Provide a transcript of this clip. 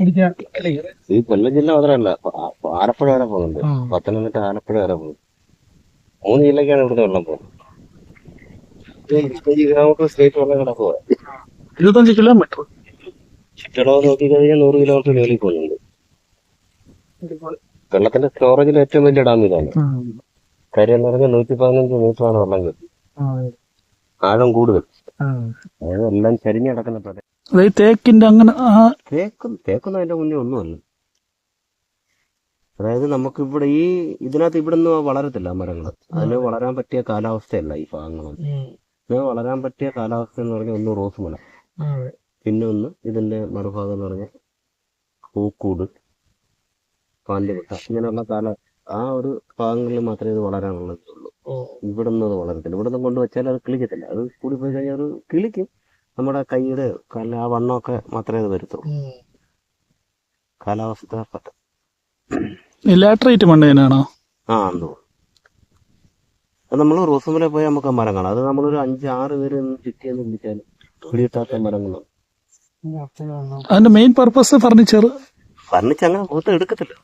ഈ കൊല്ലം ജില്ല മാത്രമല്ല, ആലപ്പുഴ വരെ പോകുന്നുണ്ട്. പത്തനംതിട്ട ആലപ്പുഴ വരെ പോകും. 3 ജില്ലക്കാണ് ഇവിടുന്ന് വെള്ളം പോകുന്നത്. 25 കിലോമീറ്റർ സ്റ്റേറ്റ് വെള്ളം കിടക്കുക. 25 കിലോമീറ്റർ ചുറ്റളവ് നോക്കിക്കഴിഞ്ഞാൽ 100 കിലോമീറ്റർ മേളിൽ പോകുന്നുണ്ട്. വെള്ളത്തിന്റെ സ്റ്റോറേജിൽ ഏറ്റവും വലിയ ഡാം ഇതാണ്. കാര്യം എന്ന് പറഞ്ഞാൽ 115 മീറ്ററാണ് വെള്ളം കയറി. ആഴം കൂടുതൽ. അതായത് എല്ലാം ചരിഞ്ഞ് കിടക്കുന്ന പ്രദേശം. തേക്കിന്റെ അങ്ങനെ തേക്കൊന്നും അതിന്റെ മുന്നേ ഒന്നുമല്ല. അതായത് നമുക്ക് ഇവിടെ ഇതിനകത്ത് ഇവിടെ ഒന്നും വളരത്തില്ല മരങ്ങൾ. അതിന് വളരാൻ പറ്റിയ കാലാവസ്ഥയല്ല ഈ ഭാഗങ്ങളൊന്നും. ഇതിന് വളരാൻ പറ്റിയ കാലാവസ്ഥ എന്ന് പറഞ്ഞാൽ ഒന്ന് റോസ് മല, പിന്നെ ഒന്ന് ഇതിന്റെ മറുഭാഗം എന്ന് പറഞ്ഞാൽ പൂക്കൂട്, പാണ്ഡ്യപുട്ട, ഇങ്ങനെയുള്ള ആ ഒരു ഭാഗങ്ങളിൽ മാത്രമേ ഇത് വളരാനുള്ളതുള്ളൂ. ഇവിടെ ഒന്നും അത് വളരത്തില്ല. ഇവിടെ നിന്ന് കൊണ്ടുവച്ചാൽ അത് കിളിക്കത്തില്ല. അത് കൂടി പോയി കഴിഞ്ഞാൽ അത് കിളിക്കും. നമ്മുടെ കൈയുടെ ആ വണ്ണമൊക്കെ മാത്രമേ അത് വരുത്തുള്ളൂ. കാലാവസ്ഥ പറ്റും. ലാറ്ററൈറ്റ് മണ്ണ് തന്നെയാണോ? എന്തോ അത് നമ്മൾ റോസുമല പോയി നമുക്ക് മരം കാണാം. അത് നമ്മളൊരു 5-6 പേര് ചുറ്റിയെന്ന് വിളിച്ചാൽ പിടികിട്ടാത്ത മരങ്ങളാണ്. അതിന്റെ മെയിൻ പർപ്പസ് ഫർണിച്ചർ അങ്ങനെ പുറത്ത് എടുക്കത്തില്ല.